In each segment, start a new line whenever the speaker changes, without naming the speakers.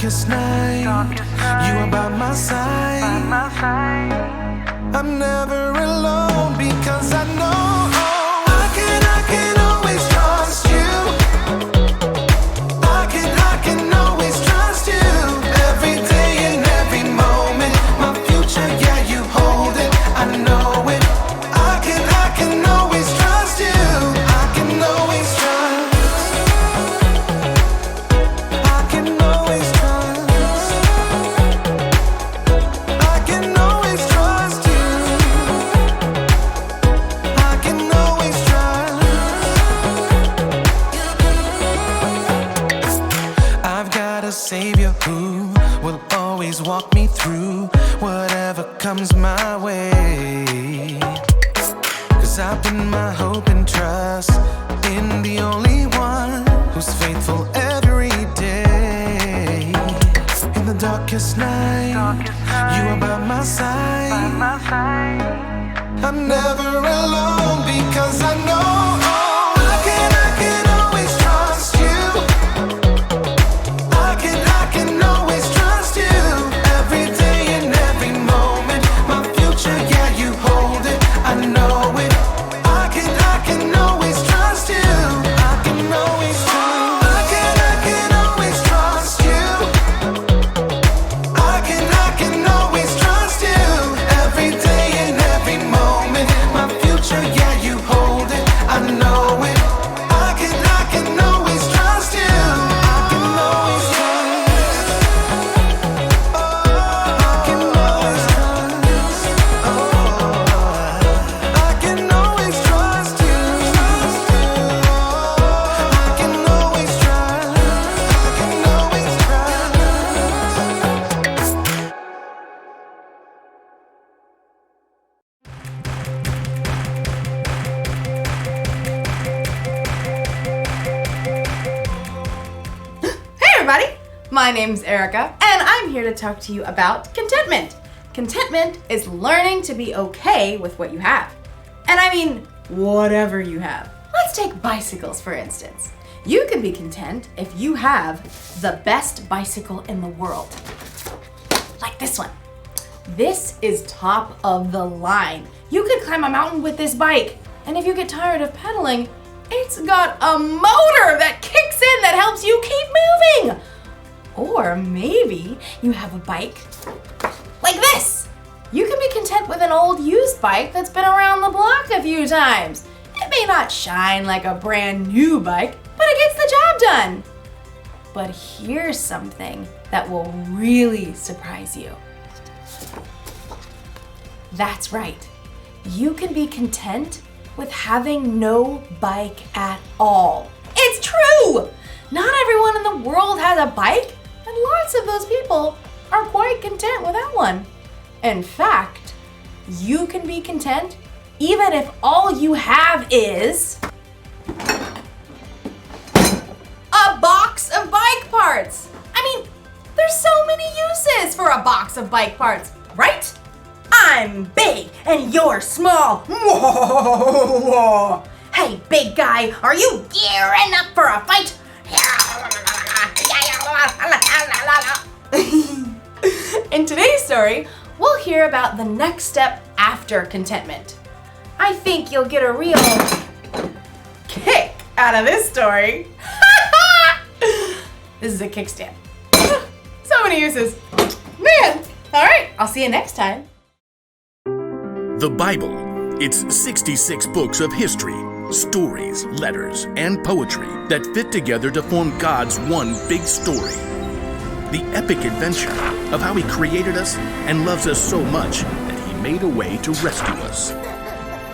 darkest night, you are by my side. I'm never alone because I know I can always trust you. I can always trust you. Every day and every moment, my future, yeah, you hold it. I know it. I can always trust you. I can always trust. I can always trust. I can always trust you. I can always trust. I've got a savior who will always walk me through whatever comes my way. 'Cause I put my hope and trust in the only one who's faithful every day. In the darkest night, you are by my side. I'm never alone because I know I can always trust you. I can always trust you. Every day and every moment, my future, yeah, you hold it. I know it. I can always trust you. I can always trust. I can always trust you. I can always trust you. Every day and every moment, my future, yeah, you hold it. I know it. I can always trust you. I can always trust. I can always trust. I can always trust you. I can always trust. I can always trust.
Hey everybody! My name's Erica, and I'm here to talk to you about contentment. Contentment is learning to be okay with what you have. And I mean, whatever you have. Let's take bicycles, for instance. You can be content if you have the best bicycle in the world. Like this one. This is top of the line. You could climb a mountain with this bike, and if you get tired of pedaling, it's got a motor that kicks in that helps you keep moving. Or maybe you have a bike like this. You can be content with an old used bike that's been around the block a few times. It may not shine like a brand new bike, but it gets the job done. But here's something that will really surprise you. That's right. You can be content with having no bike at all. It's true! Not everyone in the world has a bike, and lots of those people are quite content without one. In fact, you can be content even if all you have is a box of bike parts. I mean, there's so many uses for a box of bike parts, right? I'm big and you're small. Hey, big guy, are you gearing up for a fight? In today's story, we'll hear about the next step after contentment. I think you'll get a real kick out of this story. This is a kickstand. So many uses. Man, all right, I'll see you next time.
The Bible. It's 66 books of history, stories, letters, and poetry that fit together to form God's one big story. The epic adventure of how He created us and loves us so much that He made a way to rescue us.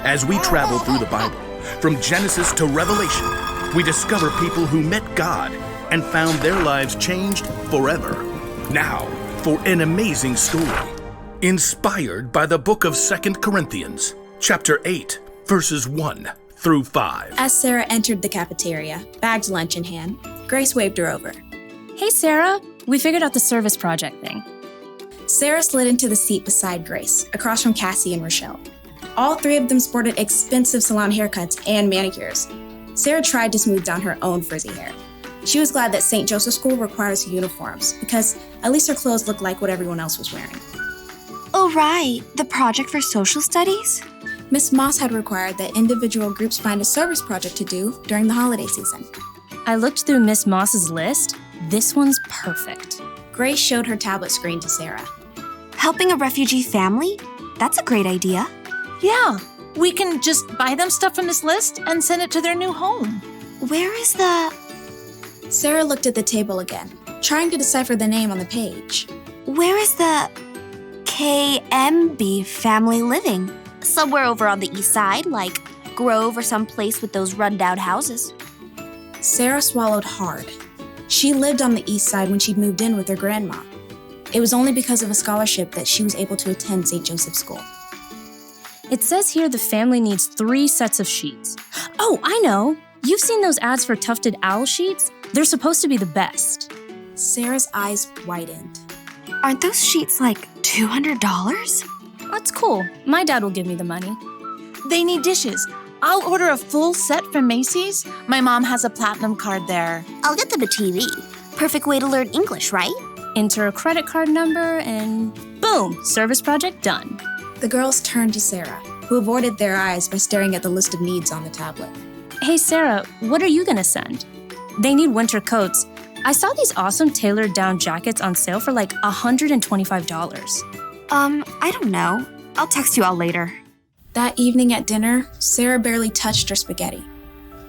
As we travel through the Bible, from Genesis to Revelation, we discover people who met God and found their lives changed forever. Now, for an amazing story, inspired by the book of 2 Corinthians, chapter 8, verses 1 through 5.
As Sarah entered the cafeteria, bagged lunch in hand, Grace waved her over.
Hey, Sarah, we figured out the service project thing.
Sarah slid into the seat beside Grace, across from Cassie and Rochelle. All three of them sported expensive salon haircuts and manicures. Sarah tried to smooth down her own frizzy hair. She was glad that St. Joseph's School requires uniforms because at least her clothes looked like what everyone else was wearing.
Oh, right. The project for social studies?
Miss Moss had required that individual groups find a service project to do during the holiday season.
I looked through Miss Moss's list. This one's perfect.
Grace showed her tablet screen to Sarah.
Helping a refugee family? That's a great idea.
Yeah, we can just buy them stuff from this list and send it to their new home.
Where is the...
Sarah looked at the table again, trying to decipher the name on the page.
Where is the KMB family living? Somewhere over on the east side, like Grove or some place with those rundown houses.
Sarah swallowed hard. She lived on the east side when she'd moved in with her grandma. It was only because of a scholarship that she was able to attend St. Joseph's School.
It says here the family needs 3 sets of sheets. Oh, I know! You've seen those ads for tufted owl sheets? They're supposed to be the best.
Sarah's eyes widened.
Aren't those sheets like $200?
That's cool. My dad will give me the money.
They need dishes. I'll order a full set from Macy's. My mom has a platinum card there.
I'll get them a TV. Perfect way to learn English, right?
Enter a credit card number and boom, service project done.
The girls turned to Sarah, who avoided their eyes by staring at the list of needs on the tablet.
Hey Sarah, what are you gonna send? They need winter coats. I saw these awesome tailored down jackets on sale for like $125.
I don't know. I'll text you all later.
That evening at dinner, Sarah barely touched her spaghetti.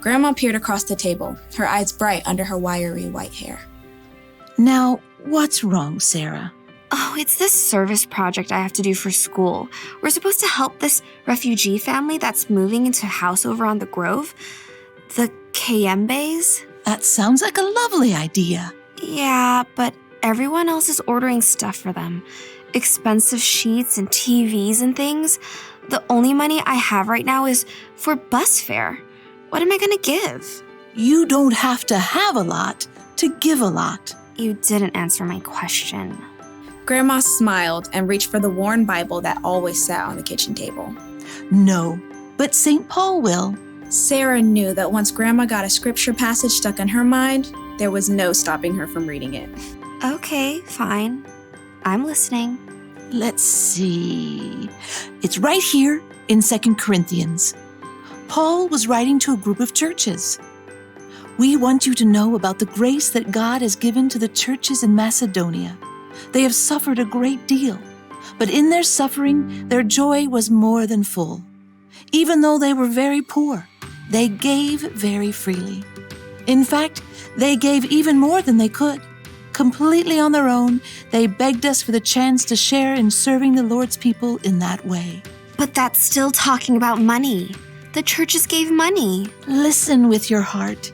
Grandma peered across the table, her eyes bright under her wiry white hair.
Now, what's wrong, Sarah?
Oh, it's this service project I have to do for school. We're supposed to help this refugee family that's moving into a house over on the Grove. The Kayembes.
That sounds like a lovely idea.
Yeah, but everyone else is ordering stuff for them. Expensive sheets and TVs and things. The only money I have right now is for bus fare. What am I gonna give?
You don't have to have a lot to give a lot.
You didn't answer my question.
Grandma smiled and reached for the worn Bible that always sat on the kitchen table.
No, but St. Paul will.
Sarah knew that once Grandma got a scripture passage stuck in her mind, there was no stopping her from reading it.
Okay, fine. I'm listening.
Let's see. It's right here in 2 Corinthians. Paul was writing to a group of churches. We want you to know about the grace that God has given to the churches in Macedonia. They have suffered a great deal, but in their suffering, their joy was more than full. Even though they were very poor, they gave very freely. In fact, they gave even more than they could. Completely on their own, they begged us for the chance to share in serving the Lord's people in that way.
But that's still talking about money. The churches gave money.
Listen with your heart.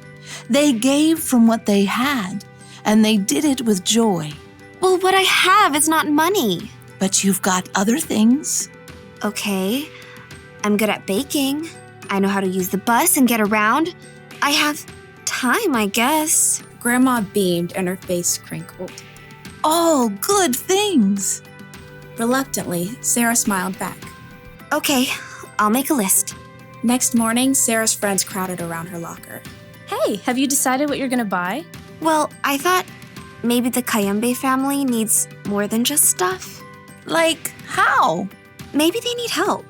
They gave from what they had, and they did it with joy.
Well, what I have is not money.
But you've got other things.
Okay, I'm good at baking. I know how to use the bus and get around. I have time, I guess.
Grandma beamed and her face crinkled.
All good things.
Reluctantly, Sarah smiled back.
Okay, I'll make a list.
Next morning, Sarah's friends crowded around her locker.
Hey, have you decided what you're gonna buy?
Well, I thought maybe the Kayembe family needs more than just stuff.
Like how?
Maybe they need help.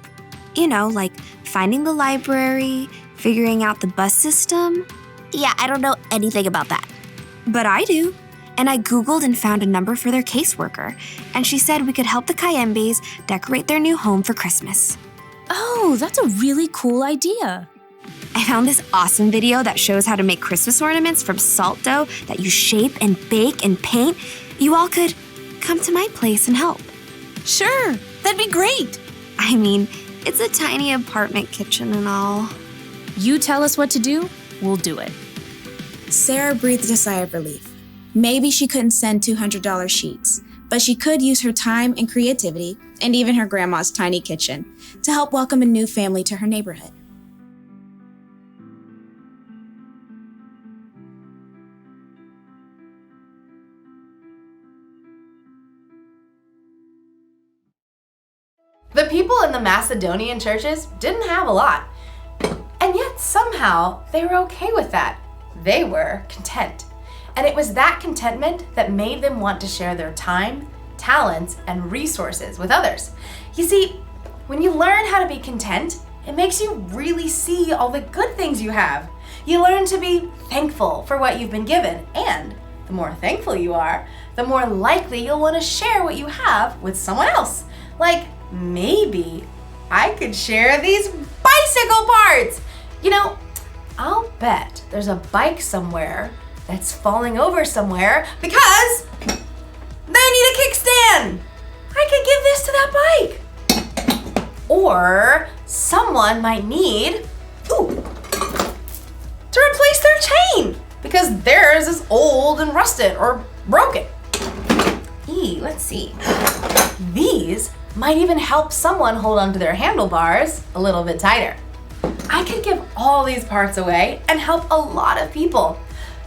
You know, like finding the library, figuring out the bus system. Yeah, I don't know anything about that. But I do. And I Googled and found a number for their caseworker. And she said we could help the Kayembes decorate their new home for Christmas.
Oh, that's a really cool idea.
I found this awesome video that shows how to make Christmas ornaments from salt dough that you shape and bake and paint. You all could come to my place and help.
Sure, that'd be great.
I mean, it's a tiny apartment kitchen and all.
You tell us what to do, we'll do it.
Sarah breathed a sigh of relief. Maybe she couldn't send $200 sheets, but she could use her time and creativity, and even her grandma's tiny kitchen, to help welcome a new family to her neighborhood.
The people in the Macedonian churches didn't have a lot, and yet somehow they were okay with that. They were content. And it was that contentment that made them want to share their time, talents, and resources with others. You see, when you learn how to be content, it makes you really see all the good things you have. You learn to be thankful for what you've been given, and the more thankful you are, the more likely you'll want to share what you have with someone else. Like, maybe I could share these bicycle parts. You know, I'll bet there's a bike somewhere that's falling over somewhere because they need a kickstand. I could give this to that bike. Or someone might need to replace their chain because theirs is old and rusted or broken. Let's see. These might even help someone hold onto their handlebars a little bit tighter. I could give all these parts away and help a lot of people.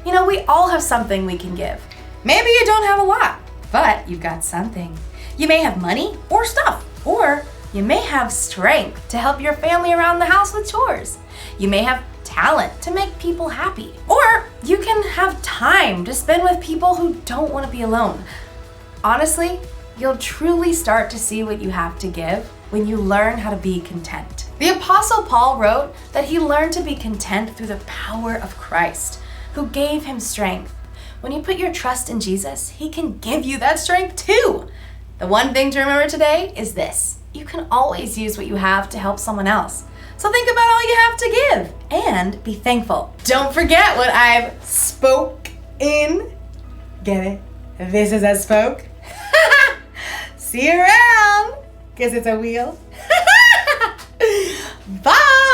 You know, we all have something we can give. Maybe you don't have a lot, but you've got something. You may have money or stuff, or you may have strength to help your family around the house with chores. You may have talent to make people happy, or you can have time to spend with people who don't want to be alone. Honestly, you'll truly start to see what you have to give when you learn how to be content. The Apostle Paul wrote that he learned to be content through the power of Christ, who gave him strength. When you put your trust in Jesus, he can give you that strength too. The one thing to remember today is this: you can always use what you have to help someone else. So think about all you have to give and be thankful. Don't forget what I've spoke in. Get it? This is a spoke. See you around, because it's a wheel. Bye!